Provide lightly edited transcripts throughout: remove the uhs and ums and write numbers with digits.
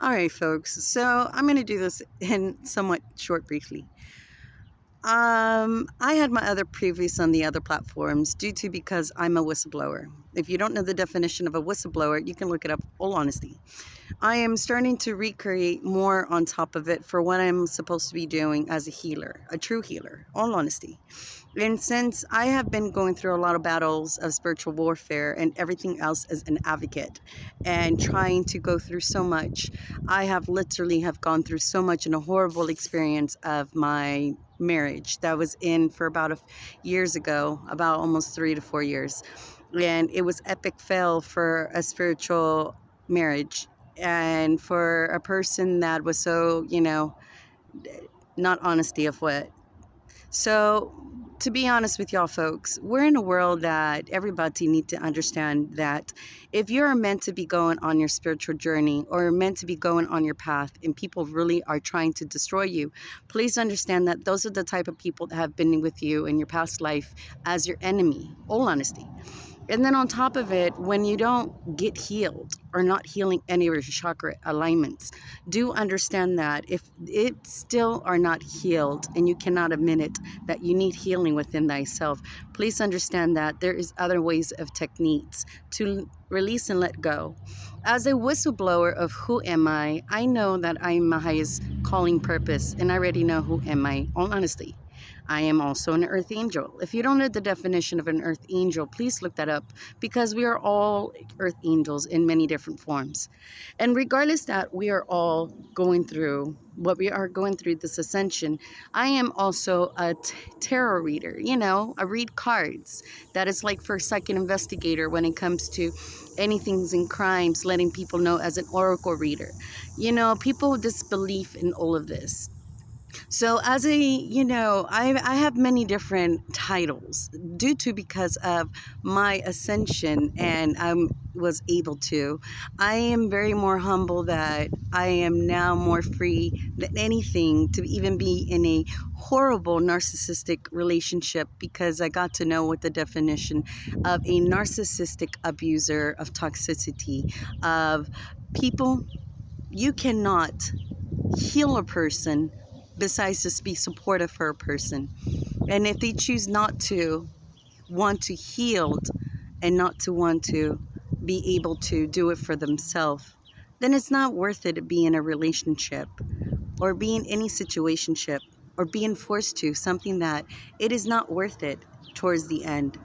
All right, folks. So I'm going to do this in somewhat short, briefly. I had my other previous on the other platforms due to because I'm a whistleblower. If you don't know the definition of a whistleblower, you can look it up. All honesty, I am starting to recreate more on top of it for what I'm supposed to be doing as a healer, a true healer. All honesty. And since I have been going through a lot of battles of spiritual warfare and everything else as an advocate and trying to go through so much, I have literally have gone through so much in a horrible experience of my marriage that was in for about years ago, about almost 3 to 4 years. And it was epic fail for a spiritual marriage and for a person that was so, not honesty of what. So, to be honest with y'all folks, we're in a world that everybody need to understand that if you're meant to be going on your spiritual journey or meant to be going on your path and people really are trying to destroy you, please understand that those are the type of people that have been with you in your past life as your enemy. All honesty. And then on top of it, when you don't get healed or not healing any of your chakra alignments, do understand that if it still are not healed and you cannot admit it, that you need healing within thyself, please understand that there is other ways of techniques to release and let go. As a whistleblower of who am I know that I'm my highest calling purpose and I already know who am I, all honesty. I am also an earth angel. If you don't know the definition of an earth angel, please look that up because we are all earth angels in many different forms. And regardless that we are all going through what we are going through this ascension, I am also a tarot reader. I read cards. That is like for a psychic investigator when it comes to anything's in crimes, letting people know as an oracle reader. People disbelief in all of this. So as I have many different titles due to because of my ascension and I was able to. I am very more humble that I am now more free than anything to even be in a horrible narcissistic relationship because I got to know what the definition of a narcissistic abuser of toxicity of people. You cannot heal a person besides just be supportive for a person. And if they choose not to want to heal and not to want to be able to do it for themselves, then it's not worth it to be in a relationship or be in any situationship or being forced to something that it is not worth it towards the end.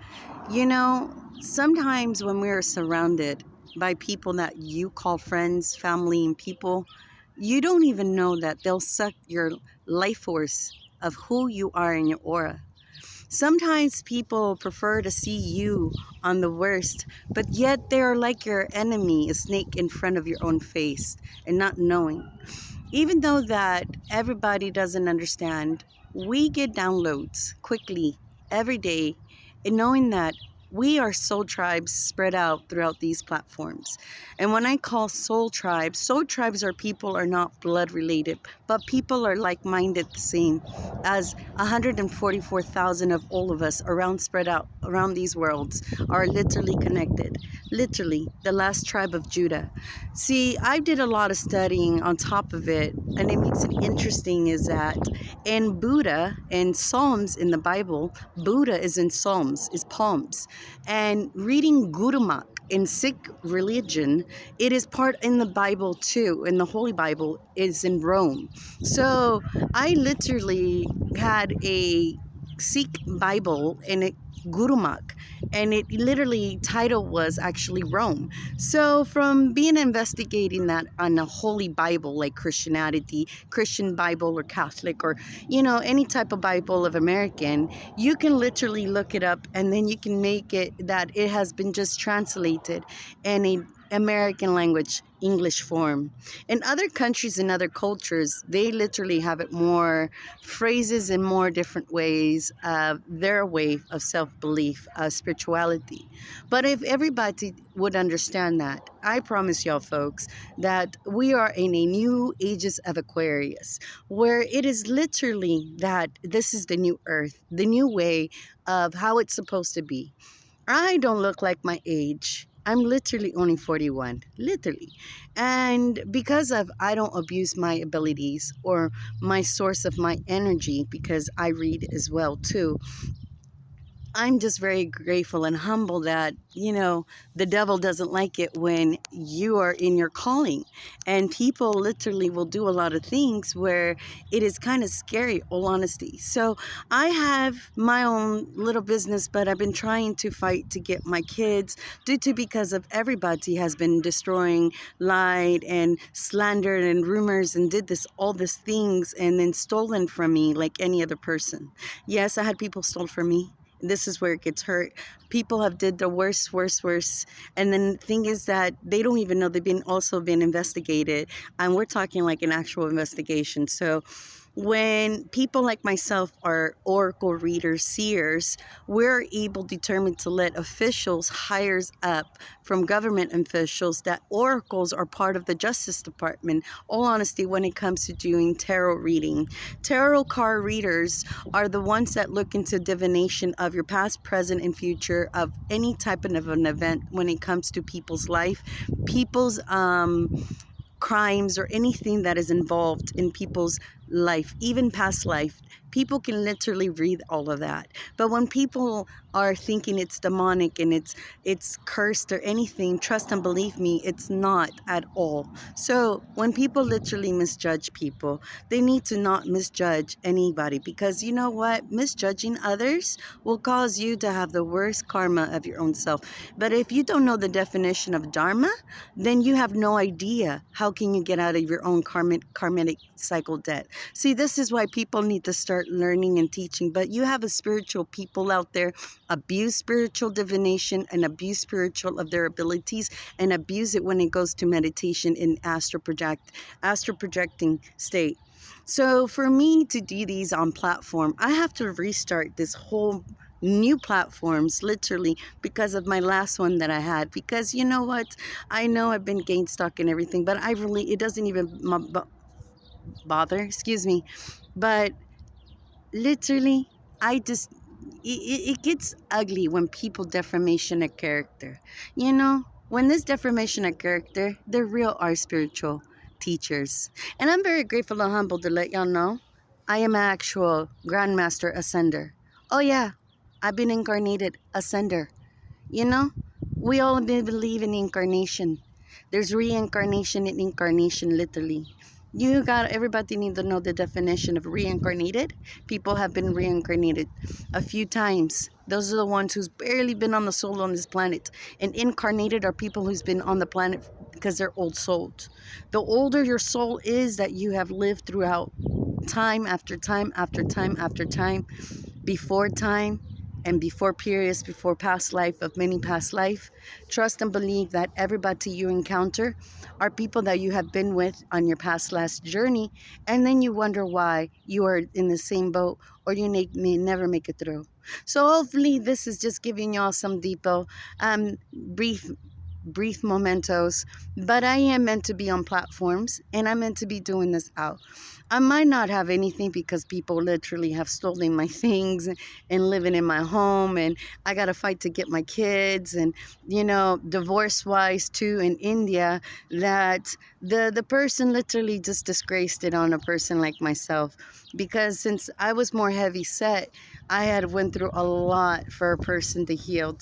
Sometimes when we're surrounded by people that you call friends, family, and people, you don't even know that they'll suck your life force of who you are in your aura. Sometimes people prefer to see you on the worst, but yet they're like your enemy, a snake in front of your own face, and not knowing. Even though that everybody doesn't understand, we get downloads quickly every day, and knowing that we are soul tribes spread out throughout these platforms. And when I call soul tribes are people are not blood related, but people are like-minded the same as 144,000 of all of us around spread out around these worlds are literally connected. Literally, the last tribe of Judah. See, I did a lot of studying on top of it, and it makes it interesting is that in Buddha and Psalms in the Bible, Buddha is in Psalms, is palms. And reading Gurumak in Sikh religion, it is part in the Bible too, in the Holy Bible is in Rome. So I literally had a Sikh Bible and it Gurumak, and it literally title was actually Rome. So from being investigating that on a holy Bible like Christianity, Christian Bible or Catholic or any type of Bible of American, you can literally look it up and then you can make it that it has been just translated in a American language English form. In other countries and other cultures, they literally have it more phrases in more different ways of their way of self-belief, spirituality. But if everybody would understand that, I promise y'all folks that we are in a new ages of Aquarius, where it is literally that this is the new earth, the new way of how it's supposed to be. I don't look like my age. I'm literally only 41, literally. And because of I don't abuse my abilities or my source of my energy, because I read as well too, I'm just very grateful and humble that, the devil doesn't like it when you are in your calling. And people literally will do a lot of things where it is kind of scary, all honesty. So I have my own little business, but I've been trying to fight to get my kids due to because of everybody has been destroying, lied and slandered and rumors and did all these things and then stolen from me like any other person. Yes, I had people stole from me. This is where it gets hurt. People have did the worst. And then the thing is that they don't even know they've been investigated. And we're talking like an actual investigation. So when people like myself are oracle readers, seers, we're able determined to let officials hires up from government officials that oracles are part of the Justice Department. All honesty, when it comes to doing tarot reading, tarot card readers are the ones that look into divination of your past, present, and future of any type of an event when it comes to people's life, people's crimes, or anything that is involved in people's life, even past life. People can literally read all of that. But when people are thinking it's demonic and it's cursed or anything, trust and believe me, it's not at all. So when people literally misjudge people, they need to not misjudge anybody, because you know what? Misjudging others will cause you to have the worst karma of your own self. But if you don't know the definition of dharma, then you have no idea how can you get out of your own karmic cycle debt. See, this is why people need to start learning and teaching. But you have a spiritual people out there abuse spiritual divination and abuse spiritual of their abilities and abuse it when it goes to meditation in astral projecting state. So for me to do these on platform, I have to restart this whole new platforms literally because of my last one that I had. Because you know what, I know I've been gain stuck and everything, but it doesn't even bother, excuse me. But literally, I just it gets ugly when people defamation a character. When this defamation of character, they're real are spiritual teachers. And I'm very grateful and humbled to let y'all know I am an actual Grandmaster Ascender. Oh yeah, I've been incarnated Ascender. You know, we all believe in incarnation. There's reincarnation and incarnation, literally. Everybody need to know the definition of reincarnated. People have been reincarnated a few times. Those are the ones who's barely been on the soul on this planet. And incarnated are people who's been on the planet because they're old souled. The older your soul is that you have lived throughout time after time after time after time, before time, and before periods, before past life of many past life. Trust and believe that everybody you encounter are people that you have been with on your past last journey, and then you wonder why you are in the same boat or you may never make it through. So hopefully this is just giving y'all some deeper, brief mementos. But I am meant to be on platforms and I'm meant to be doing this out. I might not have anything because people literally have stolen my things and living in my home, and I got to fight to get my kids, and divorce wise too in India, that the person literally just disgraced it on a person like myself, because since I was more heavy set, I had went through a lot for a person to heal.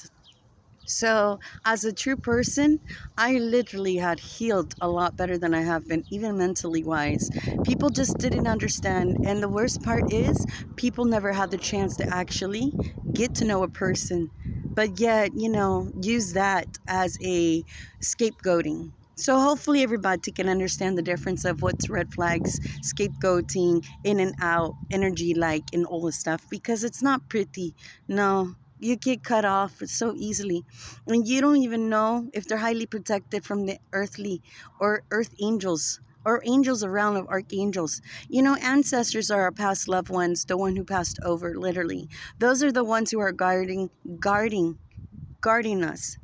So, as a true person, I literally had healed a lot better than I have been, even mentally wise. People just didn't understand. And the worst part is, people never had the chance to actually get to know a person, but yet, use that as a scapegoating. So hopefully everybody can understand the difference of what's red flags, scapegoating, in and out, energy like, and all this stuff, because it's not pretty. No, you get cut off so easily, and you don't even know if they're highly protected from the earthly or earth angels or angels around of archangels. Ancestors are our past loved ones, the one who passed over, literally. Those are the ones who are guarding us,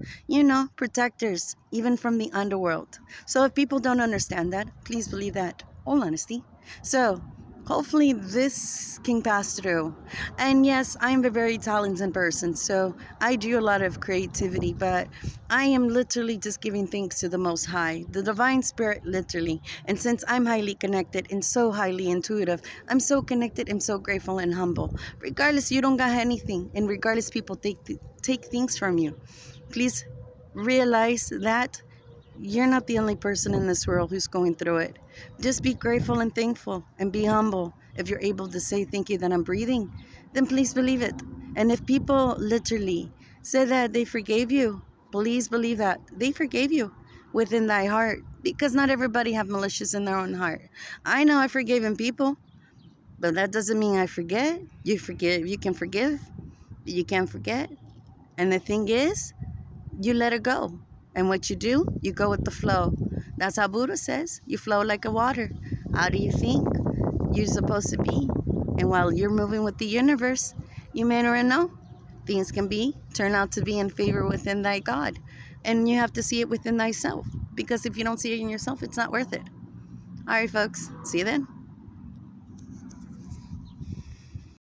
protectors, even from the underworld. So if people don't understand that, please believe that, all honesty. So Hopefully this can pass through. And yes, I'm a very talented person, so I do a lot of creativity, but I am literally just giving thanks to the Most High, the Divine Spirit, literally. And since I'm highly connected and so highly intuitive, I'm so connected, I'm so grateful and humble. Regardless, you don't got anything, and regardless, people take things from you. Please realize that you're not the only person in this world who's going through it. Just be grateful and thankful and be humble. If you're able to say thank you that I'm breathing, then please believe it. And if people literally say that they forgave you, please believe that they forgave you within thy heart, because not everybody have malicious in their own heart. I know I've forgiven people, but that doesn't mean I forget. You can forgive, but you can't forget. And the thing is, you let it go. And what you do, you go with the flow. That's how Buddha says, you flow like a water. How do you think you're supposed to be? And while you're moving with the universe, you may never know. Things can turn out to be in favor within thy God. And you have to see it within thyself. Because if you don't see it in yourself, it's not worth it. All right, folks. See you then.